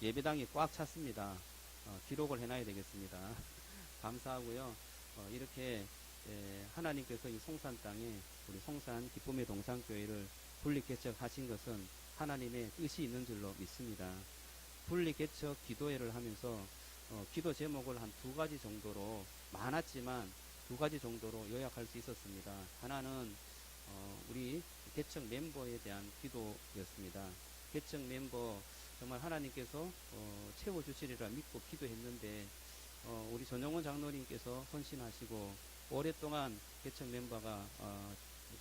예배당이 꽉 찼습니다. 기록을 해놔야 되겠습니다. 감사하고요. 이렇게 하나님께서 이 송산 땅에 우리 송산 기쁨의 동산교회를 분리개척하신 것은 하나님의 뜻이 있는 줄로 믿습니다. 분리개척 기도회를 하면서 기도 제목을 한 두 가지 정도로, 많았지만 두 가지 정도로 요약할 수 있었습니다. 하나는 우리 개척 멤버에 대한 기도였습니다. 개척 멤버 정말 하나님께서 채워주시리라 믿고 기도했는데 우리 전용원 장로님께서 헌신하시고 오랫동안 개척 멤버가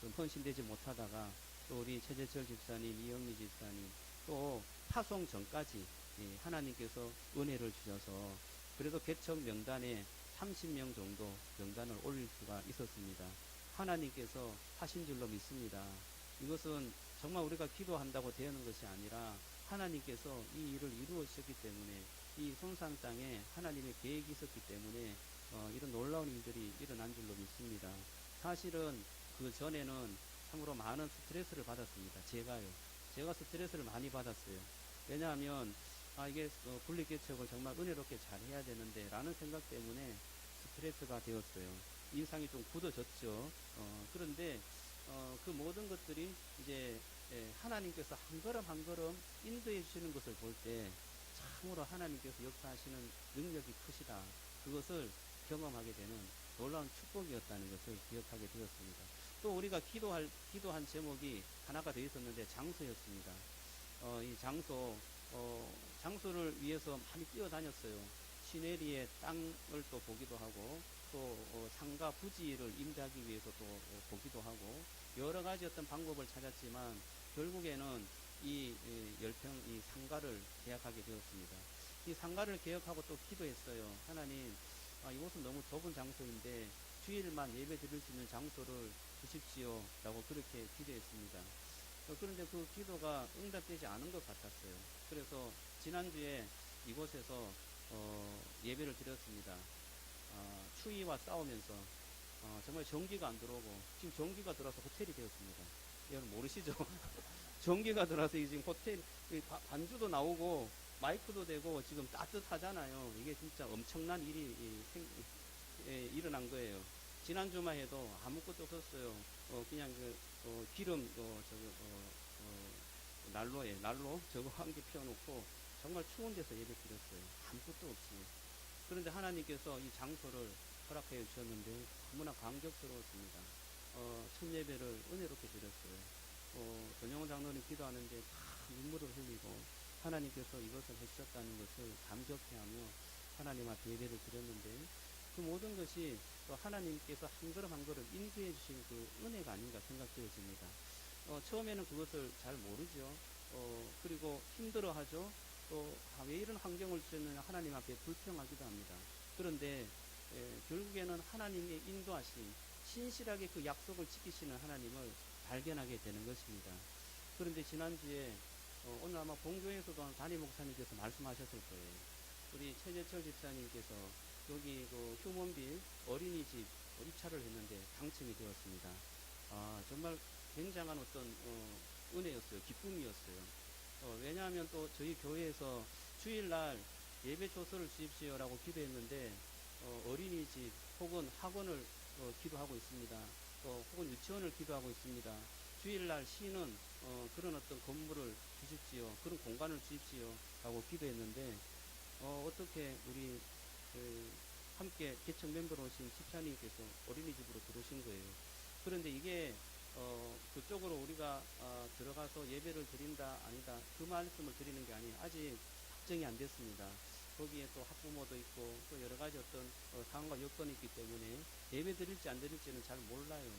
좀 헌신되지 못하다가 또 우리 최재철 집사님, 이영미 집사님, 또 파송 전까지 하나님께서 은혜를 주셔서 그래도 개척 명단에 30명 정도 명단을 올릴 수가 있었습니다. 하나님께서 하신 줄로 믿습니다. 이것은 정말 우리가 기도한다고 되는 것이 아니라 하나님께서 이 일을 이루어주셨기 때문에, 이 손산 땅에 하나님의 계획이 있었기 때문에 이런 놀라운 일들이 일어난 줄로 믿습니다. 사실은 그 전에는 참으로 많은 스트레스를 받았습니다. 제가 스트레스를 많이 받았어요. 왜냐하면 이게 분리개척을 정말 은혜롭게 잘 해야 되는데 라는 생각 때문에 스트레스가 되었어요. 인상이 좀 굳어졌죠. 그런데 그 모든 것들이 이제 하나님께서 한 걸음 한 걸음 인도해 주시는 것을 볼 때 참으로 하나님께서 역사하시는 능력이 크시다, 그것을 경험하게 되는 놀라운 축복이었다는 것을 기억하게 되었습니다. 또 우리가 기도한 제목이 하나가 더 있었는데 장소였습니다. 이 장소를 위해서 많이 뛰어다녔어요. 시내리의 땅을 또 보기도 하고, 또 상가 부지를 임대하기 위해서 또 보기도 하고, 여러 가지 어떤 방법을 찾았지만 결국에는 이 상가를 계약하게 되었습니다. 이 상가를 계약하고 또 기도했어요. 하나님, 이곳은 너무 좁은 장소인데 주일만 예배 드릴 수 있는 장소를 주십시오 라고 그렇게 기도했습니다. 그런데 그 기도가 응답되지 않은 것 같았어요. 그래서 지난주에 이곳에서 예배를 드렸습니다. 추위와 싸우면서 정말 전기가 안 들어오고, 지금 전기가 들어와서 호텔이 되었습니다. 여러분 모르시죠? 전기가 들어와서 지금 호텔 반주도 나오고 마이크도 되고 지금 따뜻하잖아요. 이게 진짜 엄청난 일이 일어난 거예요. 지난주만 해도 아무것도 없었어요. 그냥 기름 난로 저거 한 개 피워놓고 정말 추운 데서 예배 드렸어요. 아무것도 없이. 그런데 하나님께서 이 장소를 허락해 주셨는데 너무나 감격스러웠습니다. 첫 예배를 은혜롭게 드렸어요. 전용원 장로님 기도하는데 다 눈물을 흘리고 하나님께서 이것을 해주셨다는 것을 감격해하며 하나님 앞에 예배를 드렸는데, 그 모든 것이 또 하나님께서 한 걸음 한 걸음 인도해 주신 그 은혜가 아닌가 생각되어집니다. 처음에는 그것을 잘 모르죠. 그리고 힘들어하죠. 또 왜 이런 환경을 주셨느냐 하나님 앞에 불평하기도 합니다. 그런데 결국에는 하나님의 인도하심, 신실하게 그 약속을 지키시는 하나님을 발견하게 되는 것입니다. 그런데 지난주에 오늘 아마 본교에서도 담임 목사님께서 말씀하셨을 거예요. 우리 최재철 집사님께서 여기 그 휴먼빌 어린이집 입찰을 했는데 당첨이 되었습니다. 정말 굉장한 어떤 은혜였어요. 기쁨이었어요. 왜냐하면 또 저희 교회에서 주일날 예배 조서를 주십시오라고 기도했는데 어린이집 혹은 학원을 기도하고 있습니다. 혹은 유치원을 기도하고 있습니다. 주일날 시는 그런 어떤 건물을 주십시오, 그런 공간을 주십시오 라고 기도했는데 어떻게 우리 함께 개척 멤버로 오신 집사님께서 어린이집으로 들어오신 거예요. 그런데 이게 그쪽으로 우리가 들어가서 예배를 드린다 아니다 그 말씀을 드리는 게 아니에요. 아직 확정이 안 됐습니다. 거기에 또 학부모도 있고 또 여러 가지 어떤 상황과 여건이 있기 때문에 예배 드릴지 안 드릴지는 잘 몰라요.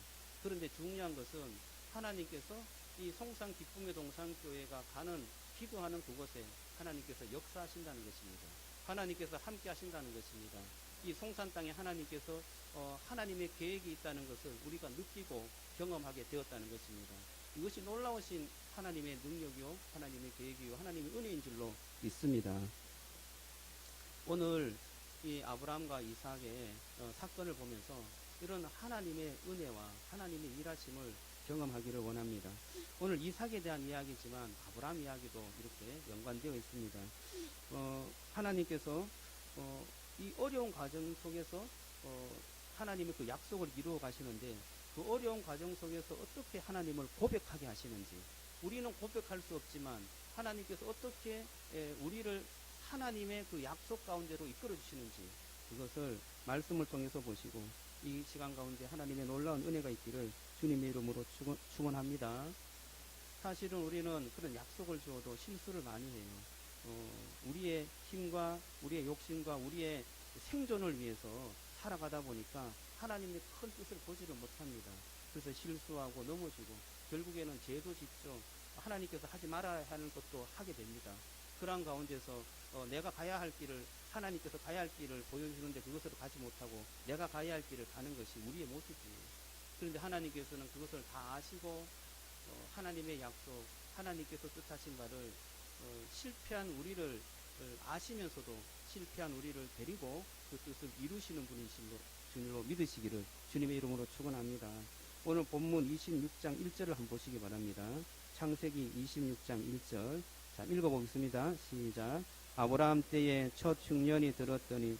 그런데 중요한 것은 하나님께서 이 송산 기쁨의 동산교회가 가는 기도하는 그곳에 하나님께서 역사하신다는 것입니다. 하나님께서 함께 하신다는 것입니다. 이 송산 땅에 하나님께서 하나님의 계획이 있다는 것을 우리가 느끼고 경험하게 되었다는 것입니다. 이것이 놀라우신 하나님의 능력이요, 하나님의 계획이요, 하나님의 은혜인 줄로 믿습니다. 오늘 이 아브라함과 이삭의 사건을 보면서 이런 하나님의 은혜와 하나님의 일하심을 경험하기를 원합니다. 오늘 이삭에 대한 이야기지만 아브라함 이야기도 이렇게 연관되어 있습니다. 하나님께서 이 어려운 과정 속에서 하나님의 그 약속을 이루어 가시는데 그 어려운 과정 속에서 어떻게 하나님을 고백하게 하시는지 우리는 고백할 수 없지만 하나님께서 어떻게 우리를 하나님의 그 약속 가운데로 이끌어 주시는지 그것을 말씀을 통해서 보시고 이 시간 가운데 하나님의 놀라운 은혜가 있기를 주님의 이름으로 축원합니다. 사실은 우리는 그런 약속을 주어도 실수를 많이 해요. 우리의 힘과 우리의 욕심과 우리의 생존을 위해서 살아가다 보니까 하나님의 큰 뜻을 보지를 못합니다. 그래서 실수하고 넘어지고 결국에는 죄도 짓죠. 하나님께서 하지 말아야 하는 것도 하게 됩니다. 그러한 가운데서 내가 가야 할 길을 하나님께서 가야 할 길을 보여주는데 그것으로 가지 못하고 내가 가야 할 길을 가는 것이 우리의 모습이에요. 그런데 하나님께서는 그것을 다 아시고 하나님의 약속, 하나님께서 뜻하신 바를 실패한 우리를 아시면서도 실패한 우리를 데리고 그 뜻을 이루시는 분이신 줄로 믿으시기를 주님의 이름으로 축원합니다. 오늘 본문 26장 1절을 한번 보시기 바랍니다. 창세기 26장 1절. 자, 읽어보겠습니다. 시작. 아브라함 때에 첫 흉년이 들었더니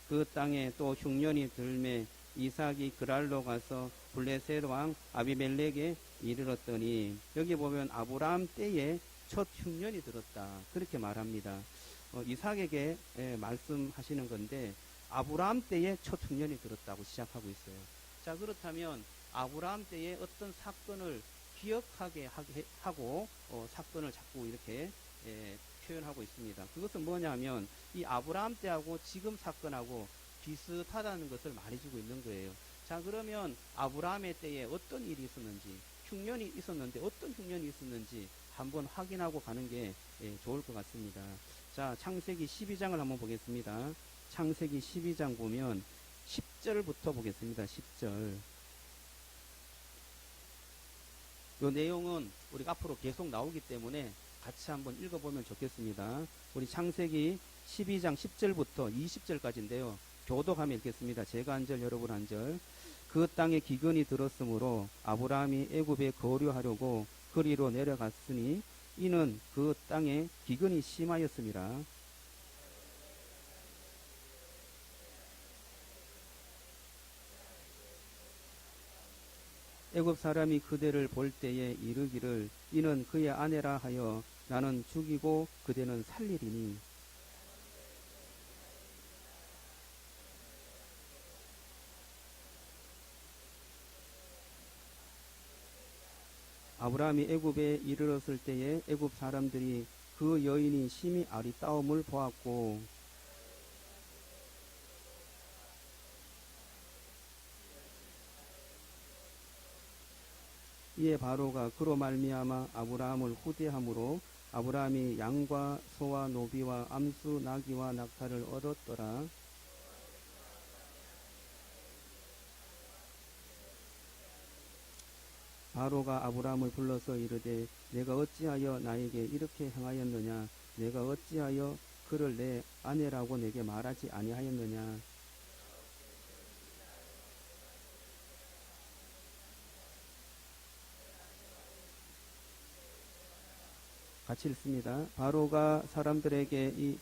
그 땅에 또 흉년이 들매 이삭이 그랄로 가서 블레셋 왕 아비멜렉에 이르렀더니 여기 보면 아브라함 때에 첫 흉년이 들었다 그렇게 말합니다. 이삭에게 말씀하시는 건데 아브라함 때에 첫 흉년이 들었다고 시작하고 있어요. 자, 그렇다면 아브라함 때에 어떤 사건을 기억하게 하고 사건을 자꾸 이렇게 표현하고 있습니다. 그것은 뭐냐면 이 아브라함 때하고 지금 사건하고 비슷하다는 것을 말해주고 있는 거예요. 자, 그러면 아브라함의 때에 어떤 일이 있었는지 흉년이 있었는데 어떤 흉년이 있었는지 한번 확인하고 가는 게 좋을 것 같습니다. 자, 창세기 12장을 한번 보겠습니다. 창세기 12장 보면 10절부터 보겠습니다. 10절. 이 내용은 우리가 앞으로 계속 나오기 때문에 같이 한번 읽어보면 좋겠습니다. 우리 창세기 12장 10절부터 20절까지인데요. 교독하며 읽겠습니다. 제가 한 절, 여러분 한 절. 그 땅에 기근이 들었으므로 아브라함이 애굽에 거류하려고 그리로 내려갔으니 이는 그 땅에 기근이 심하였음이라. 애굽 사람이 그대를 볼 때에 이르기를 이는 그의 아내라 하여 나는 죽이고 그대는 살리리니 아브라함이 애굽에 이르렀을 때에 애굽 사람들이 그 여인이 심히 아리따움을 보았고 이에 바로가 그로 말미암아 아브라함을 후대함으로 아브라함이 양과 소와 노비와 암수 나귀와 낙타를 얻었더라. 바로가 아브라함을 불러서 이르되 내가 어찌하여 나에게 이렇게 행하였느냐 내가 어찌하여 그를 내 아내라고 내게 말하지 아니하였느냐 같이 읽습니다. 바로가 사람들에게 이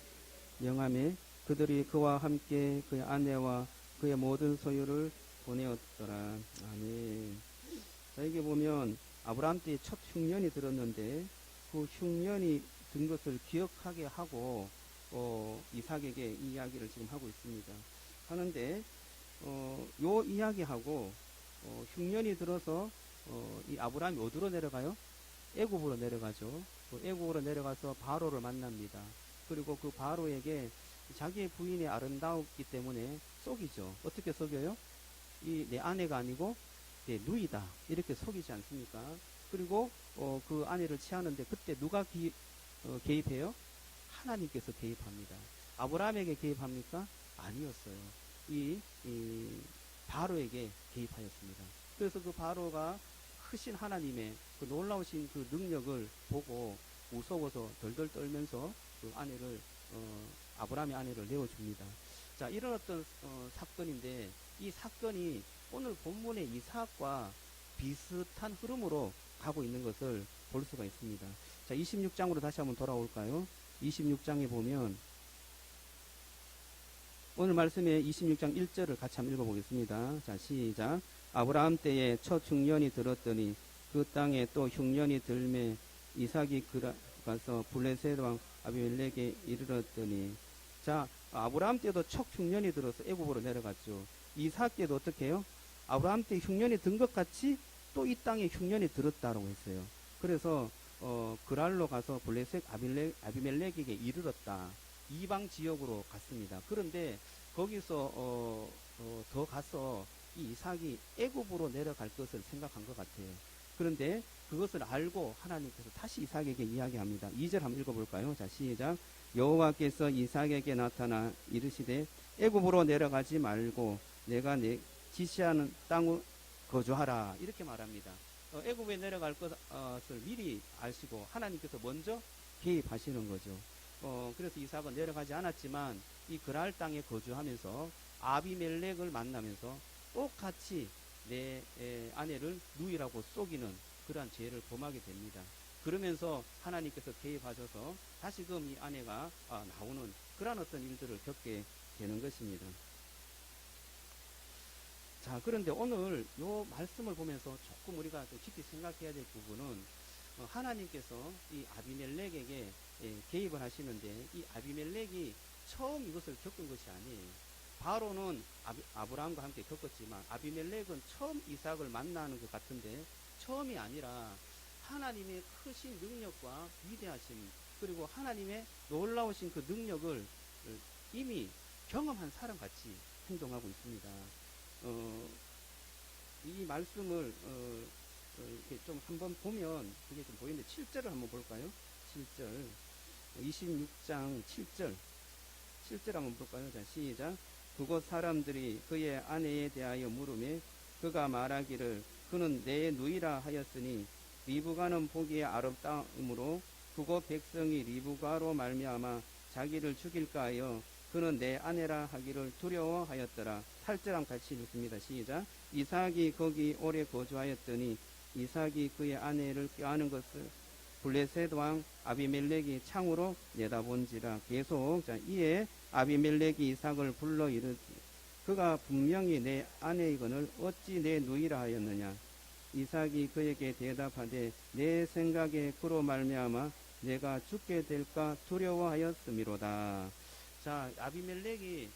명함에 그들이 그와 함께 그의 아내와 그의 모든 소유를 보내었더라. 아멘. 자, 여기 보면 아브라함 때에 첫 흉년이 들었는데 그 흉년이 든 것을 기억하게 하고 이삭에게 이 이야기를 지금 하고 있습니다. 하는데 요 이야기하고 흉년이 들어서 이 아브라함이 어디로 내려가요? 애굽으로 내려가죠. 애굽으로 내려가서 바로를 만납니다. 그리고 그 바로에게 자기의 부인이 아름다웠기 때문에 속이죠. 어떻게 속여요? 이 내 아내가 아니고 내 누이다 이렇게 속이지 않습니까? 그리고 그 아내를 취하는데 그때 누가 개입해요? 하나님께서 개입합니다. 아브라함에게 개입합니까? 아니었어요. 이 바로에게 개입하였습니다. 그래서 그 바로가 크신 하나님의 그 놀라우신 그 능력을 보고 무서워서 덜덜 떨면서 그 아내를 아브라함의 아내를 내어줍니다. 자, 이런 어떤 사건인데 이 사건이 오늘 본문의 이삭과 비슷한 흐름으로 가고 있는 것을 볼 수가 있습니다. 자, 26장으로 다시 한번 돌아올까요? 26장에 보면 오늘 말씀에 26장 1절을 같이 한번 읽어보겠습니다. 자, 시작. 아브라함 때에 첫 흉년이 들었더니 그 땅에 또 흉년이 들매 이삭이 가서 블레셋 왕 아비멜렉에 이르렀더니, 자, 아브라함 때도 첫 흉년이 들어서 애굽으로 내려갔죠. 이삭 때도 어떻게 해요? 아브라함 때 흉년이 든 것 같이 또 이 땅에 흉년이 들었다고 했어요. 그래서 그랄로 가서 블레셋 아비멜렉에게 이르렀다. 이방 지역으로 갔습니다. 그런데 거기서 더 가서 이 이삭이 애굽으로 내려갈 것을 생각한 것 같아요. 그런데 그것을 알고 하나님께서 다시 이삭에게 이야기합니다. 2절 한번 읽어볼까요? 자, 시작. 여호와께서 이삭에게 나타나 이르시되 애굽으로 내려가지 말고 내가 내 지시하는 땅을 거주하라. 이렇게 말합니다. 애굽에 내려갈 것을 미리 아시고 하나님께서 먼저 개입하시는 거죠. 그래서 이삭은 내려가지 않았지만 이 그랄 땅에 거주하면서 아비멜렉을 만나면서 똑같이 내 아내를 누이라고 속이는 그러한 죄를 범하게 됩니다. 그러면서 하나님께서 개입하셔서 다시금 이 아내가 나오는 그러한 어떤 일들을 겪게 되는 것입니다. 자, 그런데 오늘 이 말씀을 보면서 조금 우리가 좀 깊이 생각해야 될 부분은 하나님께서 이 아비멜렉에게 개입을 하시는데 이 아비멜렉이 처음 이것을 겪은 것이 아니에요. 바로는 아브라함과 함께 겪었지만 아비멜렉은 처음 이삭을 만나는 것 같은데 처음이 아니라 하나님의 크신 능력과 위대하심 그리고 하나님의 놀라우신 그 능력을 이미 경험한 사람같이 행동하고 있습니다. 이 말씀을 이렇게 좀 한번 보면 그게 좀 보이는데 7절을 한번 볼까요? 7절 26장 7절 한번 볼까요? 자, 시작. 그곳 사람들이 그의 아내에 대하여 물으매 그가 말하기를 그는 내 누이라 하였으니 리브가는 보기에 아름다움으로 그곳 백성이 리브가로 말미암아 자기를 죽일까 하여 그는 내 아내라 하기를 두려워하였더라. 8절 같이 읽습니다. 시작. 이삭이 거기 오래 거주하였더니 이삭이 그의 아내를 꾀하는 것을 블레셋 왕 아비멜렉이 창으로 내다본지라. 계속. 자, 이에 아비멜렉이 이삭을 불러 이르되 그가 분명히 내 아내이거늘 어찌 내 누이라 하였느냐. 이삭이 그에게 대답하되 내 생각에 그로 말미암아 내가 죽게 될까 두려워하였음이로다. 자, 아비멜렉이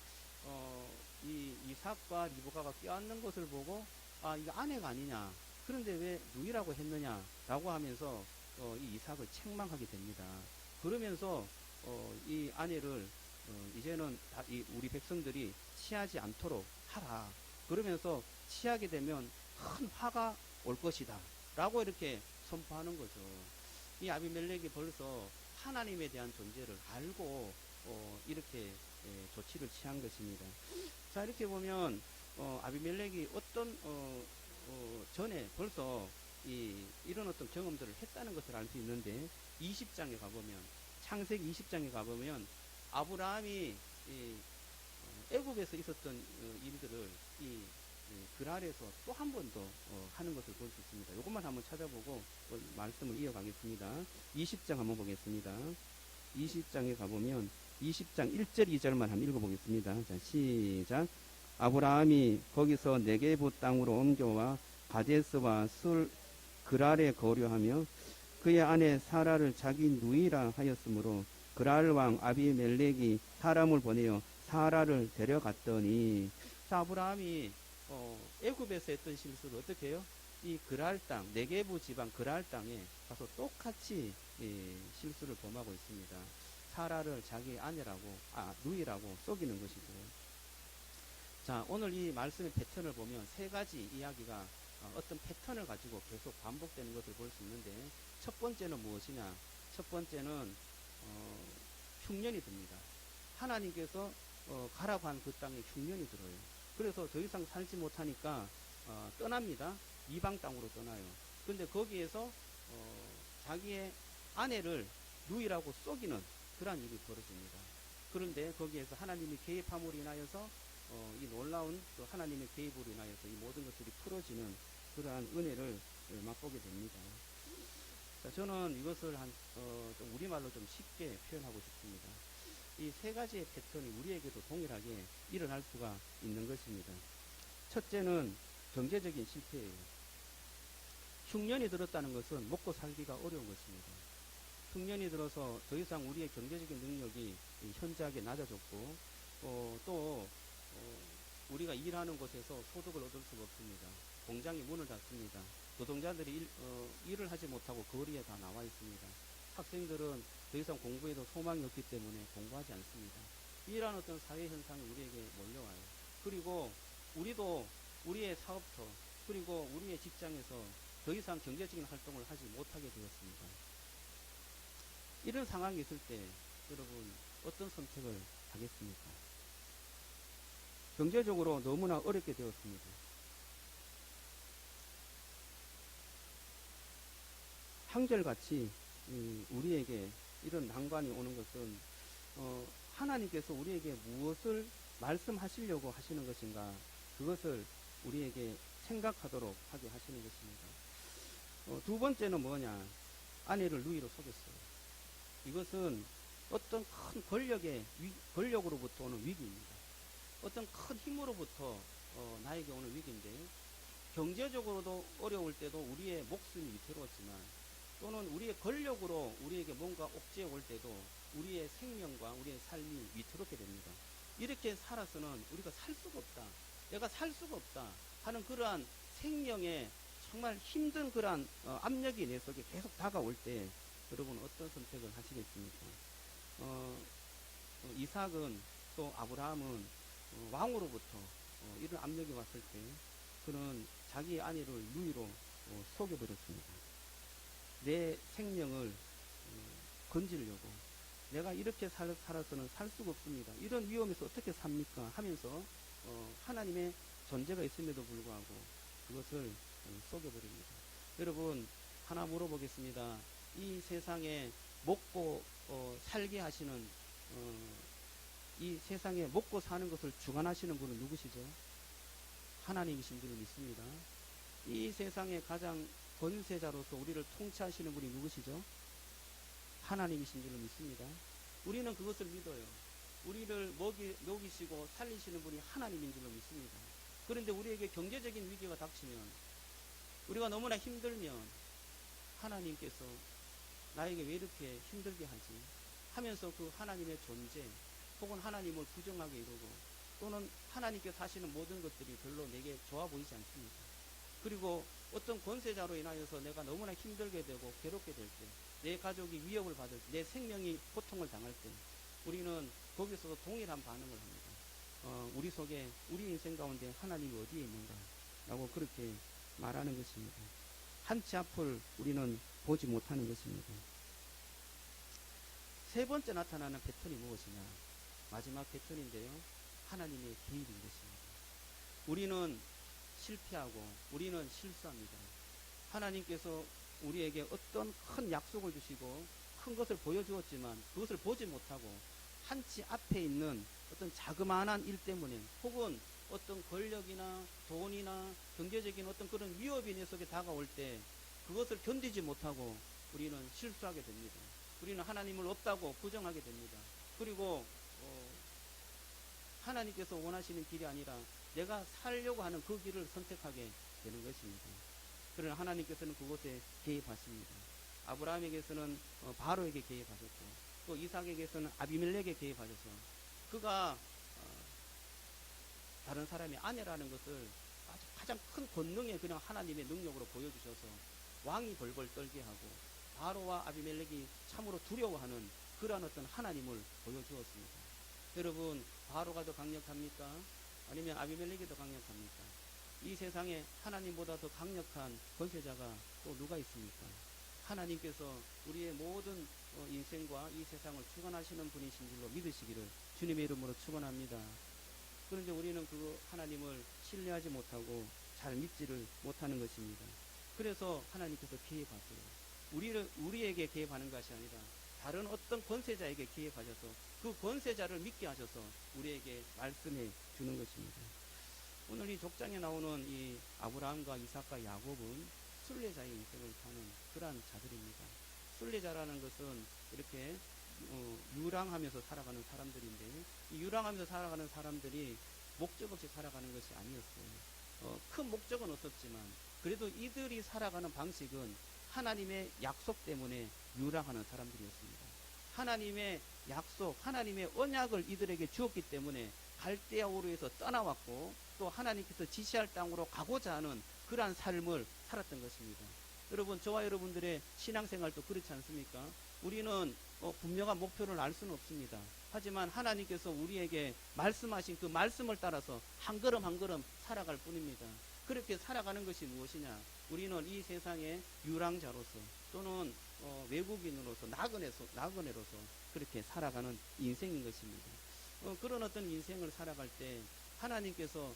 이 이삭과 리브가가 껴안는 것을 보고 이거 아내가 아니냐. 그런데 왜 누이라고 했느냐라고 하면서 이 이삭을 책망하게 됩니다. 그러면서 이 아내를 이제는 우리 백성들이 취하지 않도록 하라. 그러면서 취하게 되면 큰 화가 올 것이다. 라고 이렇게 선포하는 거죠. 이 아비멜렉이 벌써 하나님에 대한 존재를 알고 이렇게 조치를 취한 것입니다. 자, 이렇게 보면 아비멜렉이 어떤 전에 벌써 이런 어떤 경험들을 했다는 것을 알 수 있는데 20장에 가보면 창세기 20장에 가보면 아브라함이 애굽에서 있었던 일들을 그랄에서 또 한 번 더 하는 것을 볼 수 있습니다. 이것만 한번 찾아보고 말씀을 이어가겠습니다. 20장 한번 보겠습니다. 20장에 가보면 20장 1절 2절만 한번 읽어보겠습니다. 자, 시작. 아브라함이 거기서 네게부 땅으로 옮겨와 가데스와 술 그랄에 거류하며 그의 아내 사라를 자기 누이라 하였으므로 그랄 왕 아비멜렉이 사람을 보내어 사라를 데려갔더니, 자, 아브라함이 애굽에서 했던 실수를 어떻게 해요? 이 그랄 땅, 네게부 지방 그랄 땅에 가서 똑같이 실수를 범하고 있습니다. 사라를 자기 아내라고, 누이라고 속이는 것이죠. 자, 오늘 이 말씀의 패턴을 보면 세 가지 이야기가 어떤 패턴을 가지고 계속 반복되는 것을 볼 수 있는데, 첫 번째는 무엇이냐? 첫 번째는 흉년이 듭니다. 하나님께서 가라고 한 그 땅에 흉년이 들어요. 그래서 더 이상 살지 못하니까 떠납니다. 이방 땅으로 떠나요. 그런데 거기에서 자기의 아내를 누이라고 속이는 그러한 일이 벌어집니다. 그런데 거기에서 하나님이 개입함으로 인하여서 이 놀라운 그 하나님의 개입으로 인하여서 이 모든 것들이 풀어지는 그러한 은혜를 맛보게 됩니다. 자, 저는 이것을 좀 우리말로 좀 쉽게 표현하고 싶습니다. 이 세 가지의 패턴이 우리에게도 동일하게 일어날 수가 있는 것입니다. 첫째는 경제적인 실패예요. 흉년이 들었다는 것은 먹고 살기가 어려운 것입니다. 흉년이 들어서 더 이상 우리의 경제적인 능력이 현저하게 낮아졌고 또 우리가 일하는 곳에서 소득을 얻을 수가 없습니다. 공장이 문을 닫습니다. 노동자들이 일을 하지 못하고 거리에 다 나와 있습니다. 학생들은 더 이상 공부에도 소망이 없기 때문에 공부하지 않습니다. 이러한 어떤 사회 현상이 우리에게 몰려와요. 그리고 우리도 우리의 사업터 그리고 우리의 직장에서 더 이상 경제적인 활동을 하지 못하게 되었습니다. 이런 상황이 있을 때 여러분 어떤 선택을 하겠습니까? 경제적으로 너무나 어렵게 되었습니다. 한결같이 우리에게 이런 난관이 오는 것은 하나님께서 우리에게 무엇을 말씀하시려고 하시는 것인가 그것을 우리에게 생각하도록 하게 하시는 것입니다. 두 번째는 뭐냐? 아내를 누이로 속였어요. 이것은 어떤 큰 권력으로부터 오는 위기입니다. 어떤 큰 힘으로부터 나에게 오는 위기인데 경제적으로도 어려울 때도 우리의 목숨이 위태로웠지만 또는 우리의 권력으로 우리에게 뭔가 옥죄어 올 때도 우리의 생명과 우리의 삶이 위태롭게 됩니다. 이렇게 살아서는 우리가 살 수가 없다. 내가 살 수가 없다 하는 그러한 생명의 정말 힘든 그러한 압력이 내 속에 계속 다가올 때 여러분 어떤 선택을 하시겠습니까? 이삭은 또 아브라함은 왕으로부터 이런 압력이 왔을 때 그는 자기 아내를 누이로 속여버렸습니다. 내 생명을 건지려고 내가 이렇게 살아서는 살 수가 없습니다. 이런 위험에서 어떻게 삽니까? 하면서 하나님의 존재가 있음에도 불구하고 그것을 속여버립니다. 여러분 하나 물어보겠습니다. 이 세상에 먹고 살게 하시는 이 세상에 먹고 사는 것을 주관하시는 분은 누구시죠? 하나님이신 분을 믿습니다. 이 세상에 가장 권세자로서 우리를 통치하시는 분이 누구시죠? 하나님이신 줄을 믿습니다. 우리는 그것을 믿어요. 우리를 먹이시고 살리시는 분이 하나님인 줄로 믿습니다. 그런데 우리에게 경제적인 위기가 닥치면 우리가 너무나 힘들면 하나님께서 나에게 왜 이렇게 힘들게 하지? 하면서 그 하나님의 존재 혹은 하나님을 부정하게 이루고 또는 하나님께서 하시는 모든 것들이 별로 내게 좋아 보이지 않습니다. 그리고 어떤 권세자로 인하여서 내가 너무나 힘들게 되고 괴롭게 될 때, 내 가족이 위협을 받을 때, 내 생명이 고통을 당할 때 우리는 거기서도 동일한 반응을 합니다. 우리 속에 우리 인생 가운데 하나님이 어디에 있는가 라고 그렇게 말하는 것입니다. 한치 앞을 우리는 보지 못하는 것입니다. 세 번째 나타나는 패턴이 무엇이냐? 마지막 패턴인데요. 하나님의 개입인 것입니다. 우리는 실패하고 우리는 실수합니다. 하나님께서 우리에게 어떤 큰 약속을 주시고 큰 것을 보여주었지만 그것을 보지 못하고 한치 앞에 있는 어떤 자그마한 일 때문에 혹은 어떤 권력이나 돈이나 경제적인 어떤 그런 위협이 내 속에 다가올 때 그것을 견디지 못하고 우리는 실수하게 됩니다. 우리는 하나님을 없다고 부정하게 됩니다. 그리고 하나님께서 원하시는 길이 아니라 내가 살려고 하는 그 길을 선택하게 되는 것입니다. 그러나 하나님께서는 그곳에 개입하십니다. 아브라함에게서는 바로에게 개입하셨고 또 이삭에게서는 아비멜렉에게 개입하셔서 그가 다른 사람의 아내라는 것을 아주 가장 큰 권능의 그냥 하나님의 능력으로 보여주셔서 왕이 벌벌 떨게 하고 바로와 아비멜렉이 참으로 두려워하는 그러한 어떤 하나님을 보여주었습니다. 여러분 바로가 더 강력합니까? 아니면 아비멜렉이 더 강력합니까? 이 세상에 하나님보다 더 강력한 권세자가 또 누가 있습니까? 하나님께서 우리의 모든 인생과 이 세상을 주관하시는 분이신 줄로 믿으시기를 주님의 이름으로 축원합니다. 그런데 우리는 그 하나님을 신뢰하지 못하고 잘 믿지를 못하는 것입니다. 그래서 하나님께서 개입하세요. 우리에게 개입하는 것이 아니라 다른 어떤 권세자에게 개입하셔서 그 권세자를 믿게 하셔서 우리에게 말씀해 주는 것입니다. 오늘 이 족장에 나오는 이 아브라함과 이삭과 야곱은 순례자의 인생을 사는 그러한 자들입니다. 순례자라는 것은 이렇게 유랑하면서 살아가는 사람들인데, 이 유랑하면서 살아가는 사람들이 목적 없이 살아가는 것이 아니었어요. 큰 목적은 없었지만 그래도 이들이 살아가는 방식은 하나님의 약속 때문에 유랑하는 사람들이었습니다. 하나님의 약속, 하나님의 언약을 이들에게 주었기 때문에 갈대아 우르에서 떠나왔고, 또 하나님께서 지시할 땅으로 가고자 하는 그러한 삶을 살았던 것입니다. 여러분, 저와 여러분들의 신앙생활도 그렇지 않습니까? 우리는 분명한 목표를 알 수는 없습니다. 하지만 하나님께서 우리에게 말씀하신 그 말씀을 따라서 한 걸음 한 걸음 살아갈 뿐입니다. 그렇게 살아가는 것이 무엇이냐? 우리는 이 세상의 유랑자로서 또는 외국인으로서 나그네로서 그렇게 살아가는 인생인 것입니다. 그런 어떤 인생을 살아갈 때 하나님께서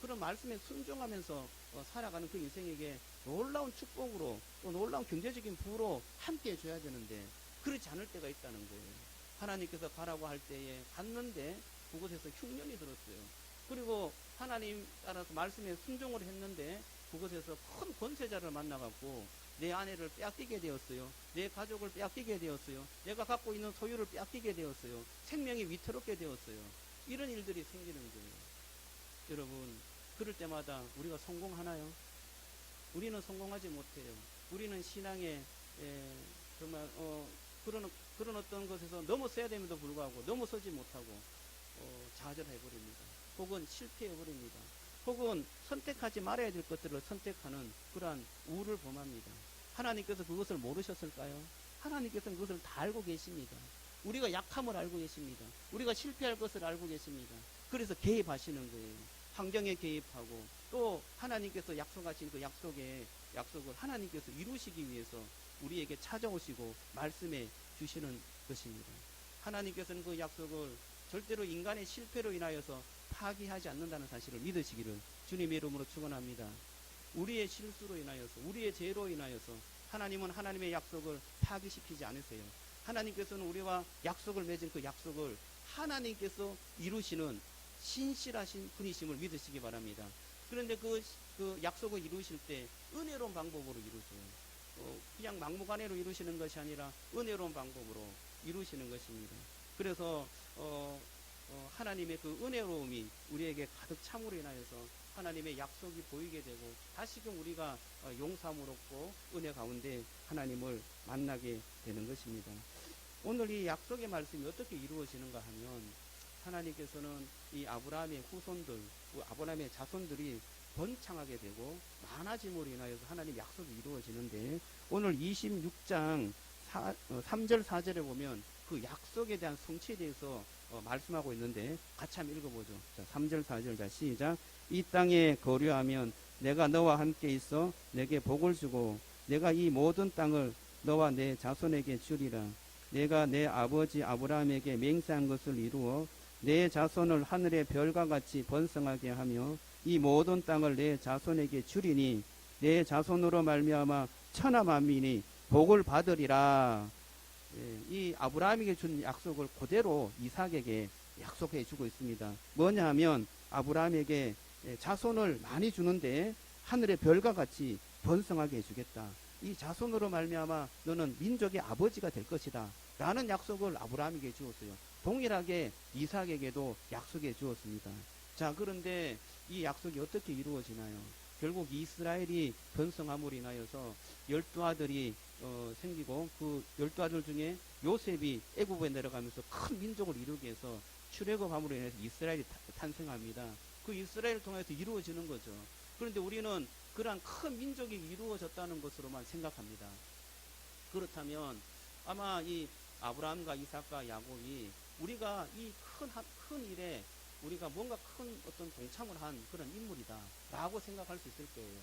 그런 말씀에 순종하면서 살아가는 그 인생에게 놀라운 축복으로 또 놀라운 경제적인 부로 함께 해줘야 되는데 그렇지 않을 때가 있다는 거예요. 하나님께서 가라고 할 때에 갔는데 그곳에서 흉년이 들었어요. 그리고 하나님 따라서 말씀에 순종을 했는데 그곳에서 큰 권세자를 만나갖고 내 아내를 빼앗기게 되었어요. 내 가족을 빼앗기게 되었어요. 내가 갖고 있는 소유를 빼앗기게 되었어요. 생명이 위태롭게 되었어요. 이런 일들이 생기는 거예요. 여러분, 그럴 때마다 우리가 성공하나요? 우리는 성공하지 못해요. 우리는 신앙에 정말 그런 어떤 것에서 넘어서야 됨에도 불구하고 넘어서지 못하고 좌절해버립니다. 혹은 실패해버립니다. 혹은 선택하지 말아야 될 것들을 선택하는 그러한 우를 범합니다. 하나님께서 그것을 모르셨을까요? 하나님께서는 그것을 다 알고 계십니다. 우리가 약함을 알고 계십니다. 우리가 실패할 것을 알고 계십니다. 그래서 개입하시는 거예요. 환경에 개입하고 또 하나님께서 약속하신 그 약속을 하나님께서 이루시기 위해서 우리에게 찾아오시고 말씀해 주시는 것입니다. 하나님께서는 그 약속을 절대로 인간의 실패로 인하여서 파기하지 않는다는 사실을 믿으시기를 주님의 이름으로 축원합니다. 우리의 실수로 인하여서 우리의 죄로 인하여서 하나님은 하나님의 약속을 파기시키지 않으세요. 하나님께서는 우리와 약속을 맺은 그 약속을 하나님께서 이루시는 신실하신 분이심을 믿으시기 바랍니다. 그런데 그 약속을 이루실 때 은혜로운 방법으로 이루세요. 그냥 막무가내로 이루시는 것이 아니라 은혜로운 방법으로 이루시는 것입니다. 그래서 하나님의 그 은혜로움이 우리에게 가득 참으로 인하여서 하나님의 약속이 보이게 되고 다시금 우리가 용서함을 얻고 은혜 가운데 하나님을 만나게 되는 것입니다. 오늘 이 약속의 말씀이 어떻게 이루어지는가 하면 하나님께서는 이 아브라함의 후손들, 아브라함의 자손들이 번창하게 되고 많아짐으로 인하여서 하나님의 약속이 이루어지는데 오늘 26장 3절 4절에 보면 그 약속에 대한 성취에 대해서 말씀하고 있는데 같이 한번 읽어보죠. 자, 3절 4절 자 시작. 이 땅에 거류하면 내가 너와 함께 있어 내게 복을 주고 내가 이 모든 땅을 너와 내 자손에게 주리라. 내가 내 아버지 아브라함에게 맹세한 것을 이루어 내 자손을 하늘의 별과 같이 번성하게 하며 이 모든 땅을 내 자손에게 주리니 내 자손으로 말미암아 천하 만민이 복을 받으리라. 이 아브라함에게 준 약속을 그대로 이삭에게 약속해 주고 있습니다. 뭐냐 하면 아브라함에게 자손을 많이 주는데 하늘의 별과 같이 번성하게 해주겠다. 이 자손으로 말미암아 너는 민족의 아버지가 될 것이다 라는 약속을 아브라함에게 주었어요. 동일하게 이삭에게도 약속해 주었습니다. 자, 그런데 이 약속이 어떻게 이루어지나요? 결국 이스라엘이 번성함으로 인하여서 12아들이 생기고 그 12아들 중에 요셉이 애굽에 내려가면서 큰 민족을 이루기 위해서 출애굽함으로 인해서 이스라엘이 탄생합니다. 그 이스라엘을 통해서 이루어지는 거죠. 그런데 우리는 그러한 큰 민족이 이루어졌다는 것으로만 생각합니다. 그렇다면 아마 이 아브라함과 이삭과 야곱이 우리가 이 큰 일에 우리가 뭔가 큰 어떤 동참을 한 그런 인물이다 라고 생각할 수 있을 거예요.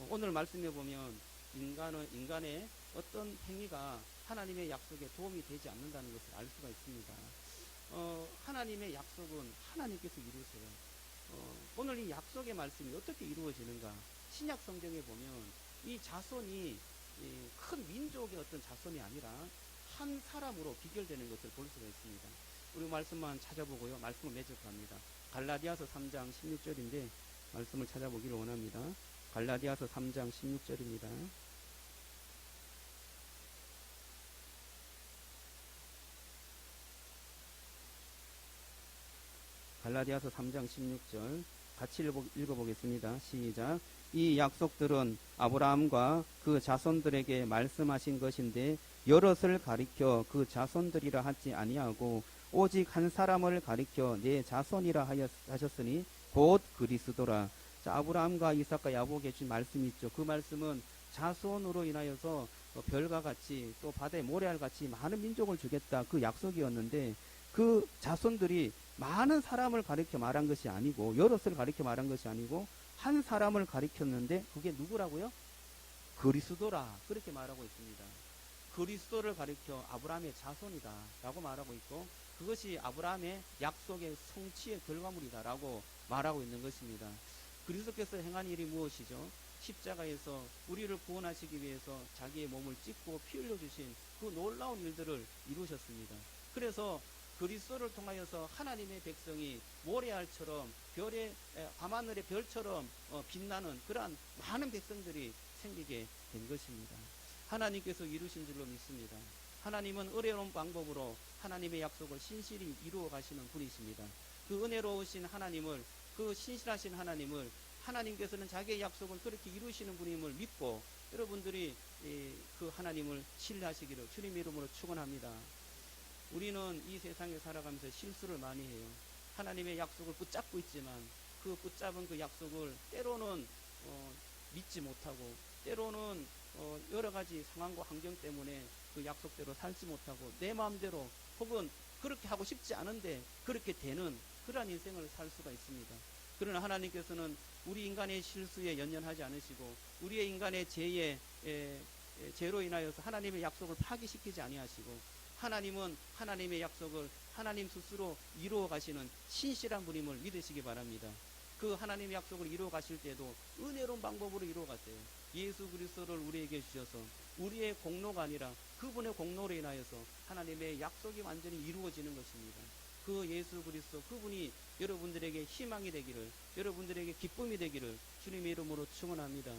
오늘 말씀해 보면 인간의 어떤 행위가 하나님의 약속에 도움이 되지 않는다는 것을 알 수가 있습니다. 하나님의 약속은 하나님께서 이루세요. 오늘 이 약속의 말씀이 어떻게 이루어지는가? 신약 성경에 보면 이 자손이 큰 민족의 어떤 자손이 아니라 한 사람으로 비결되는 것을 볼 수가 있습니다. 우리 말씀만 찾아보고요. 말씀을 맺어갑니다. 갈라디아서 3장 16절인데 말씀을 찾아보기를 원합니다. 갈라디아서 3장 16절입니다. 갈라디아서 3장 16절 같이 읽어보겠습니다. 시작. 이 약속들은 아브라함과 그 자손들에게 말씀하신 것인데 여럿을 가리켜 그 자손들이라 하지 아니하고 오직 한 사람을 가리켜 내 자손이라 하셨으니 곧 그리스도라. 자, 아브라함과 이삭과 야곱에게 주신 말씀이 있죠. 그 말씀은 자손으로 인하여서 별과 같이 또 바다의 모래알 같이 많은 민족을 주겠다, 그 약속이었는데 그 자손들이 많은 사람을 가리켜 말한 것이 아니고 여럿을 가리켜 말한 것이 아니고 한 사람을 가리켰는데 그게 누구라고요? 그리스도라, 그렇게 말하고 있습니다. 그리스도를 가리켜 아브라함의 자손이다 라고 말하고 있고, 그것이 아브라함의 약속의 성취의 결과물이다 라고 말하고 있는 것입니다. 그리스도께서 행한 일이 무엇이죠? 십자가에서 우리를 구원하시기 위해서 자기의 몸을 찢고 피 흘려주신 그 놀라운 일들을 이루셨습니다. 그래서 그리스도를 통하여서 하나님의 백성이 모래알처럼 밤하늘의 별처럼 빛나는 그러한 많은 백성들이 생기게 된 것입니다. 하나님께서 이루신 줄로 믿습니다. 하나님은 은혜로운 방법으로 하나님의 약속을 신실히 이루어 가시는 분이십니다. 그 은혜로우신 하나님을, 그 신실하신 하나님을, 하나님께서는 자기의 약속을 그렇게 이루시는 분임을 믿고 여러분들이 그 하나님을 신뢰하시기를 주님의 이름으로 축원합니다. 우리는 이 세상에 살아가면서 실수를 많이 해요. 하나님의 약속을 붙잡고 있지만 그 붙잡은 그 약속을 때로는 믿지 못하고, 때로는 여러 가지 상황과 환경 때문에 그 약속대로 살지 못하고 내 마음대로 혹은 그렇게 하고 싶지 않은데 그렇게 되는 그러한 인생을 살 수가 있습니다. 그러나 하나님께서는 우리 인간의 실수에 연연하지 않으시고 우리의 인간의 죄로 인하여서 하나님의 약속을 파기시키지 아니하시고, 하나님은 하나님의 약속을 하나님 스스로 이루어 가시는 신실한 분임을 믿으시기 바랍니다. 그 하나님의 약속을 이루어 가실 때도 은혜로운 방법으로 이루어 갔어요. 예수 그리스도를 우리에게 주셔서 우리의 공로가 아니라 그분의 공로로 인하여서 하나님의 약속이 완전히 이루어지는 것입니다. 그 예수 그리스도, 그분이 여러분들에게 희망이 되기를, 여러분들에게 기쁨이 되기를 주님의 이름으로 축원합니다.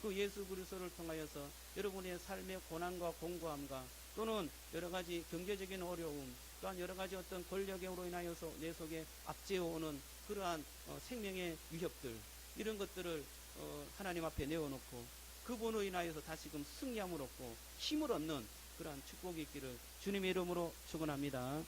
그 예수 그리스도를 통하여서 여러분의 삶의 고난과 공고함과 또는 여러 가지 경제적인 어려움, 또한 여러 가지 어떤 권력으로 인하여서 내 속에 압제해오는 그러한 생명의 위협들, 이런 것들을 하나님 앞에 내어놓고 그분으로 인하여서 다시금 승리함을 얻고 힘을 얻는 그러한 축복이 있기를 주님의 이름으로 축원합니다.